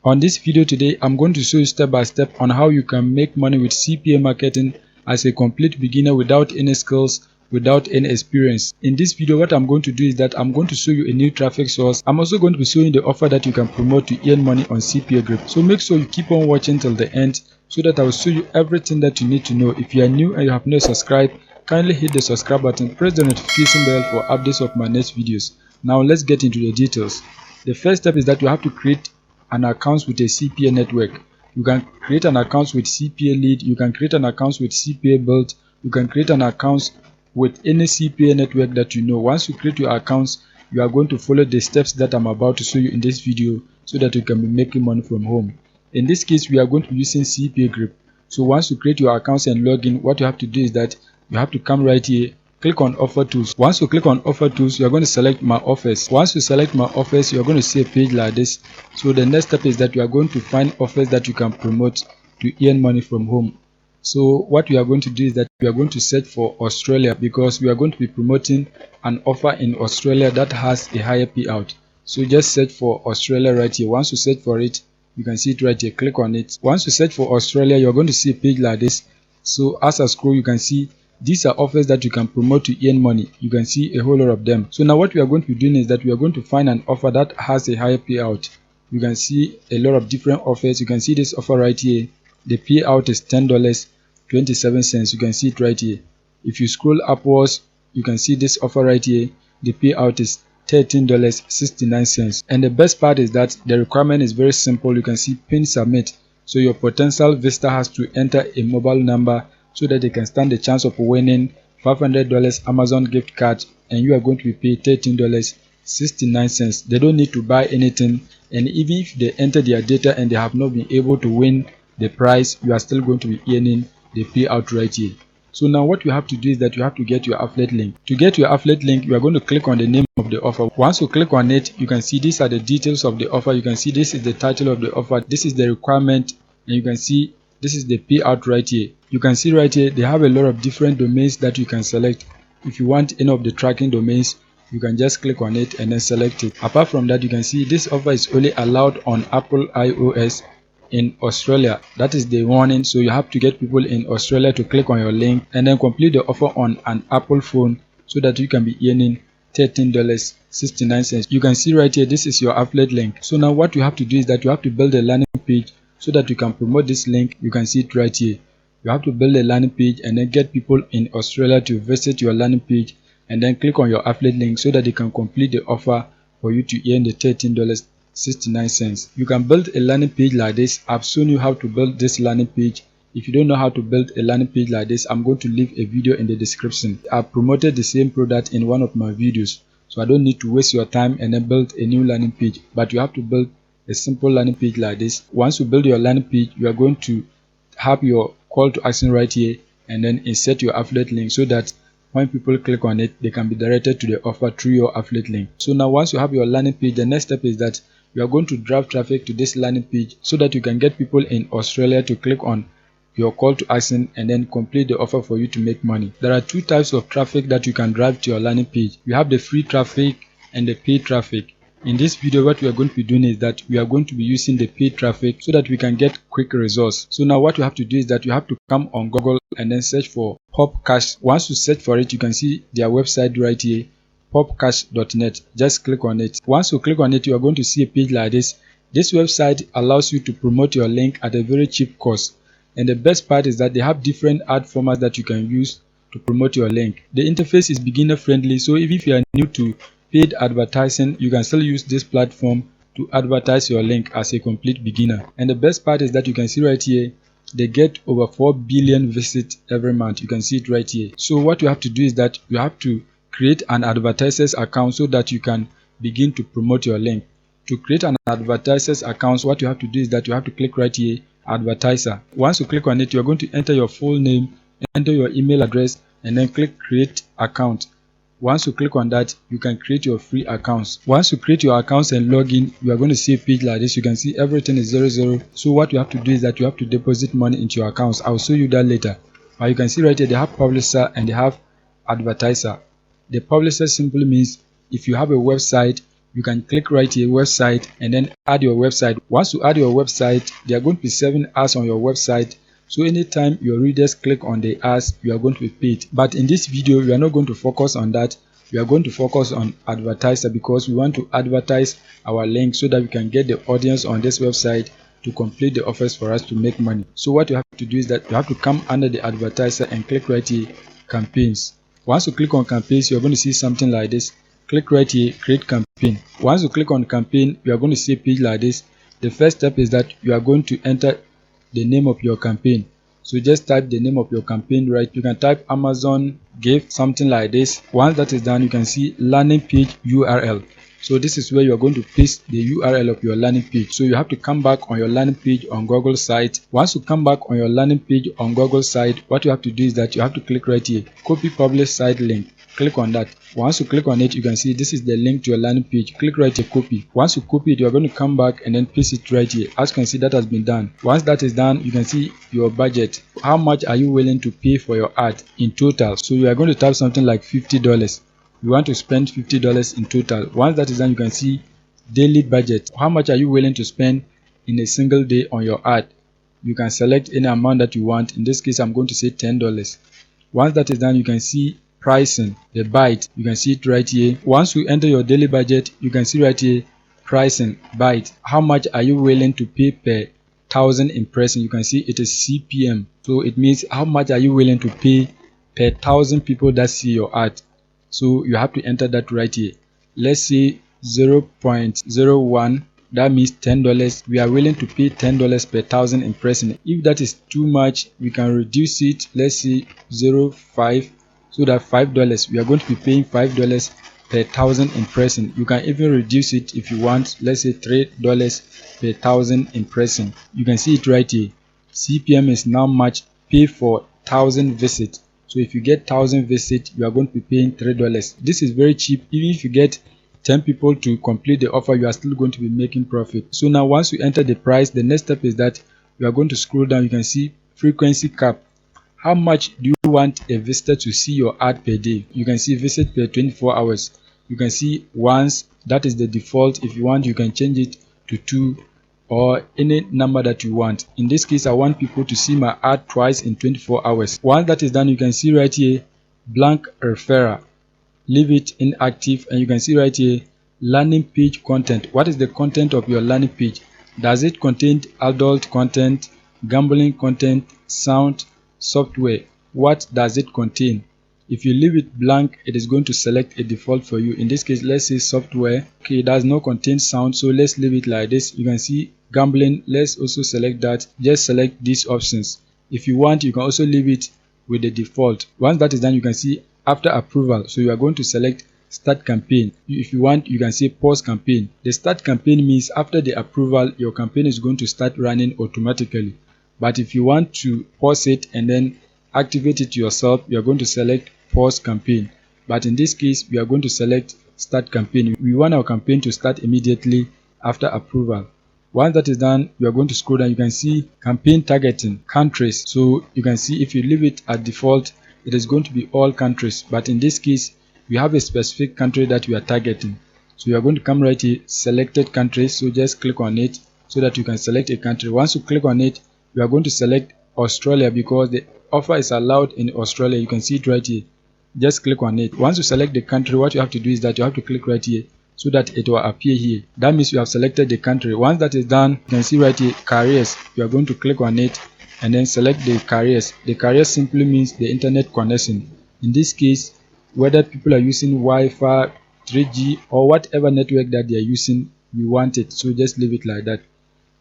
On this video today, I'm going to show you step by step on how you can make money with CPA marketing as a complete beginner without any skills, without any experience. In this video, what I'm going to do is that I'm going to show you a new traffic source. I'm also going to be showing the offer that you can promote to earn money on CPA Grip. So make sure you keep on watching till the end so that I will show you everything that you need to know. If you are new and you have not subscribed, kindly hit the subscribe button, press the notification bell for updates of my next videos. Now let's get into the details. The first step is that you have to create an account with a CPA network. You can create an account with CPA Lead, you can create an account with CPA Build, you can create an account with any CPA network that you know. Once you create your accounts, you are going to follow the steps that I'm about to show you in this video so that you can be making money from home. In this case, we are going to be using CPA Grip. So once you create your accounts and log in, what you have to do is that you have to come right here, click on offer tools. Once you click on offer tools, you are going to select my offers. Once you select my offers, you are going to see a page like this. So the next step is that you are going to find offers that you can promote to earn money from home. So what we are going to do is that we are going to search for Australia, because we are going to be promoting an offer in Australia that has a higher payout. So just search for Australia right here. Once you search for it, you can see it right here, click on it. Once you search for Australia, you are going to see a page like this. So as I scroll, you can see these are offers that you can promote to earn money. You can see a whole lot of them. So now what we are going to be doing is that we are going to find an offer that has a higher payout. You can see a lot of different offers. You can see this offer right here. The payout is $10.27. You can see it right here. If you scroll upwards, you can see this offer right here. The payout is $13.69. And the best part is that the requirement is very simple. You can see pin submit. So your potential visitor has to enter a mobile number so that they can stand the chance of winning $500 Amazon gift card, and you are going to be paid $13.69. They don't need to buy anything, and even if they enter their data and they have not been able to win the prize, you are still going to be earning the payout right here. So now what you have to do is that you have to get your affiliate link. To get your affiliate link, you are going to click on the name of the offer. Once you click on it, you can see these are the details of the offer. You can see this is the title of the offer, this is the requirement, and you can see this is the payout right here. You can see right here they have a lot of different domains that you can select. If you want any of the tracking domains, you can just click on it and then select it. Apart from that, you can see this offer is only allowed on Apple iOS in Australia. That is the warning. So you have to get people in Australia to click on your link and then complete the offer on an Apple phone so that you can be earning $13.69. You can see right here, this is your affiliate link. So now what you have to do is that you have to build a landing page so that you can promote this link. You can see it right here. You have to build a landing page and then get people in Australia to visit your landing page and then click on your affiliate link so that they can complete the offer for you to earn the $13.69. You can build a landing page like this. I've shown you how to build this landing page. If you don't know how to build a landing page like this, I'm going to leave a video in the description. I've promoted the same product in one of my videos, so I don't need to waste your time and then build a new landing page. But you have to build a simple landing page like this. Once you build your landing page, you are going to have your call to action right here and then insert your affiliate link so that when people click on it, they can be directed to the offer through your affiliate link. So now once you have your landing page, the next step is that you are going to drive traffic to this landing page so that you can get people in Australia to click on your call to action and then complete the offer for you to make money. There are two types of traffic that you can drive to your landing page. You have the free traffic and the paid traffic. In this video, what we are going to be doing is that we are going to be using the paid traffic so that we can get quick results. So now what you have to do is that you have to come on Google and then search for Popcash. Once you search for it, you can see their website right here, popcash.net. Just click on it. Once you click on it, you are going to see a page like this. This website allows you to promote your link at a very cheap cost. And the best part is that they have different ad formats that you can use to promote your link. The interface is beginner friendly, so if you are new to paid advertising, you can still use this platform to advertise your link as a complete beginner. And the best part is that you can see right here, they get over 4 billion visits every month. You can see it right here. So what you have to do is that you have to create an advertisers account so that you can begin to promote your link. To create an advertisers account, what you have to do is that you have to click right here, advertiser. Once you click on it, you are going to enter your full name, enter your email address, and then click create account. Once you click on that, you can create your free accounts. Once you create your accounts and log in, you are going to see a page like this. You can see everything is 00. So what you have to do is that you have to deposit money into your accounts. I'll show you that later. But you can see right here, they have publisher and they have advertiser. The publisher simply means if you have a website, you can click right here, website, and then add your website. Once you add your website, they are going to be serving ads on your website. So anytime your readers click on the ads, you are going to be paid. But in this video, we are not going to focus on that. We are going to focus on advertiser, because we want to advertise our link so that we can get the audience on this website to complete the offers for us to make money. So what you have to do is that you have to come under the advertiser and click right here, campaigns. Once you click on campaigns, you're going to see something like this. Click right here, create campaign. Once you click on campaign, you are going to see a page like this. The first step is that you are going to enter the name of your campaign. So just type the name of your campaign, right? You can type Amazon gift, something like this. Once that is done, you can see landing page URL. So this is where you are going to paste the URL of your landing page. So you have to come back on your landing page on Google site. Once you come back on your landing page on Google site, what you have to do is that you have to click right here, copy publish site link. Click on that. Once you click on it, you can see this is the link to your landing page. Click right here, copy. Once you copy it, you are going to come back and then paste it right here. As you can see, that has been done. Once that is done, you can see your budget. How much are you willing to pay for your ad in total? So you are going to type something like $50. You want to spend $50 in total. Once that is done, you can see daily budget. How much are you willing to spend in a single day on your ad? You can select any amount that you want. In this case, I'm going to say $10. Once that is done, you can see pricing, the byte. You can see it right here. Once you enter your daily budget, you can see right here, pricing, byte. How much are you willing to pay per 1,000 impressions? You can see it is CPM. So it means how much are you willing to pay per 1,000 people that see your ad. So you have to enter that right here. Let's say 0.01. That means $10. We are willing to pay $10 per 1,000 impressions. If that is too much, we can reduce it. Let's say 0.5. So that $5, we are going to be paying $5 per 1,000 impressions. You can even reduce it if you want. Let's say $3 per 1,000 impressions. You can see it right here. CPM is now matched pay for 1,000 visits. So if you get 1,000 visits, you are going to be paying $3. This is very cheap. Even if you get 10 people to complete the offer, you are still going to be making profit. So now once you enter the price, the next step is that you are going to scroll down. You can see frequency cap. How much do you want a visitor to see your ad per day? You can see visit per 24 hours. You can see once, that is the default. If you want, you can change it to 2 or any number that you want. In this case, I want people to see my ad twice in 24 hours. Once that is done, you can see right here, blank referral. Leave it inactive, and you can see right here, landing page content. What is the content of your landing page? Does it contain adult content, gambling content, sound, software? What does it contain? If you leave it blank, it is going to select a default for you. In this case, let's say software. Okay, it does not contain sound, so let's leave it like this. You can see gambling. Let's also select that. Just select these options. If you want, you can also leave it with the default. Once that is done, you can see after approval. So you are going to select start campaign. If you want, you can say pause campaign. The start campaign means after the approval, your campaign is going to start running automatically. But if you want to pause it and then activate it yourself, you are going to select pause campaign. But in this case, we are going to select start campaign. We want our campaign to start immediately after approval. Once that is done, you are going to scroll down. You can see campaign targeting, countries. So you can see if you leave it at default, it is going to be all countries. But in this case, we have a specific country that we are targeting. So you are going to come right here, selected countries. So just click on it so that you can select a country. Once you click on it, you are going to select Australia because the offer is allowed in Australia. You can see it right here. Just click on it. Once you select the country, what you have to do is that you have to click right here so that it will appear here. That means you have selected the country. Once that is done, you can see right here, careers. You are going to click on it and then select the careers. The careers simply means the internet connection. In this case, whether people are using Wi-Fi, 3G or whatever network that they are using, we want it. So just leave it like that.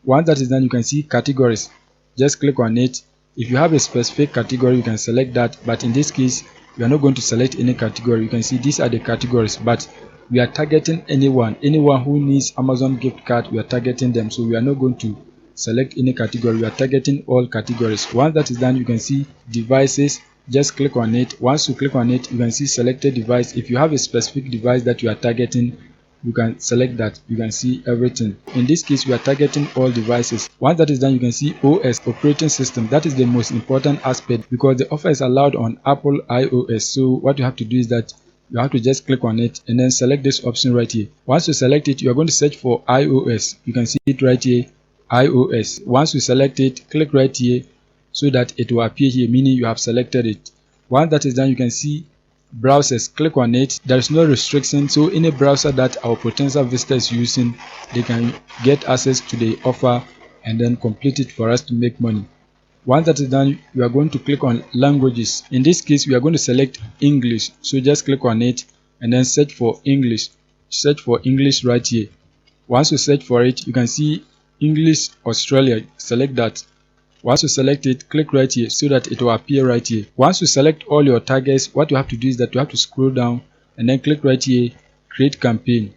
Once that is done, you can see categories. Just click on it. If you have a specific category, you can select that. But in this case, we are not going to select any category. You can see these are the categories, but we are targeting anyone who needs Amazon gift card. We are targeting them, so we are not going to select any category. We are targeting all categories. Once that is done, you can see devices. Just click on it. Once you click on it, you can see selected device. If you have a specific device that you are targeting, you can select that. You can see everything. In this case, we are targeting all devices. Once that is done, you can see OS, operating system. That is the most important aspect because the offer is allowed on Apple iOS. So what you have to do is that you have to just click on it and then select this option right here. Once you select it, you are going to search for iOS. You can see it right here, iOS. Once you select it, click right here so that it will appear here, meaning you have selected it. Once that is done, you can see browsers. Click on it. There is no restriction, so any browser that our potential visitor is using, they can get access to the offer and then complete it for us to make money. Once that is done, you are going to click on languages. In this case, we are going to select English, so just click on it and then search for English. Search for English right here. Once you search for it, you can see English Australia. Select that. Once you select it, click right here so that it will appear right here. Once you select all your targets, what you have to do is that you have to scroll down and then click right here, create campaign.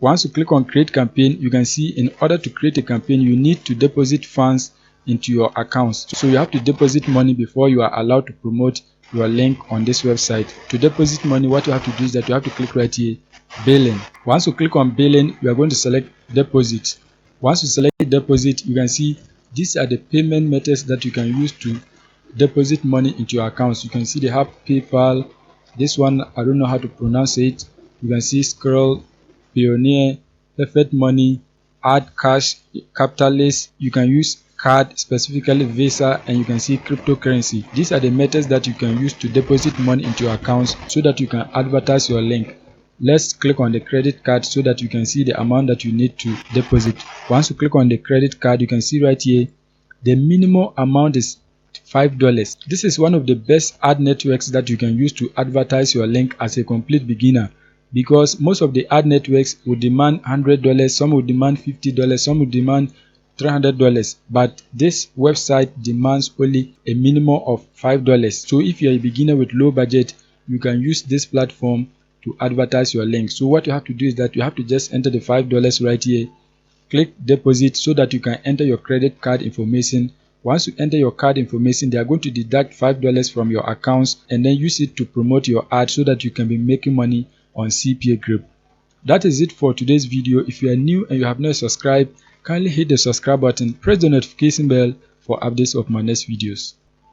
Once you click on create campaign, you can see in order to create a campaign, you need to deposit funds into your accounts. So you have to deposit money before you are allowed to promote your link on this website. To deposit money, what you have to do is that you have to click right here, billing. Once you click on billing, you are going to select deposit. Once you select deposit, you can see these are the payment methods that you can use to deposit money into your accounts. You can see they have PayPal. This one, I don't know how to pronounce it. You can see Scroll, Pioneer, Perfect Money, Add Cash, Capitalist. You can use card, specifically Visa, and you can see cryptocurrency. These are the methods that you can use to deposit money into your accounts so that you can advertise your link. Let's click on the credit card so that you can see the amount that you need to deposit. Once you click on the credit card, you can see right here the minimum amount is $5. This is one of the best ad networks that you can use to advertise your link as a complete beginner, because most of the ad networks will demand $100, some will demand $50, some will demand $300, but this website demands only a minimum of $5. So if you're a beginner with low budget, you can use this platform to advertise your link. So what you have to do is that you have to just enter the $5 right here, click deposit so that you can enter your credit card information. Once you enter your card information, they are going to deduct $5 from your accounts and then use it to promote your ad so that you can be making money on CPA Group. That is it for today's video. If you are new and you have not subscribed, kindly hit the subscribe button, press the notification bell for updates of my next videos.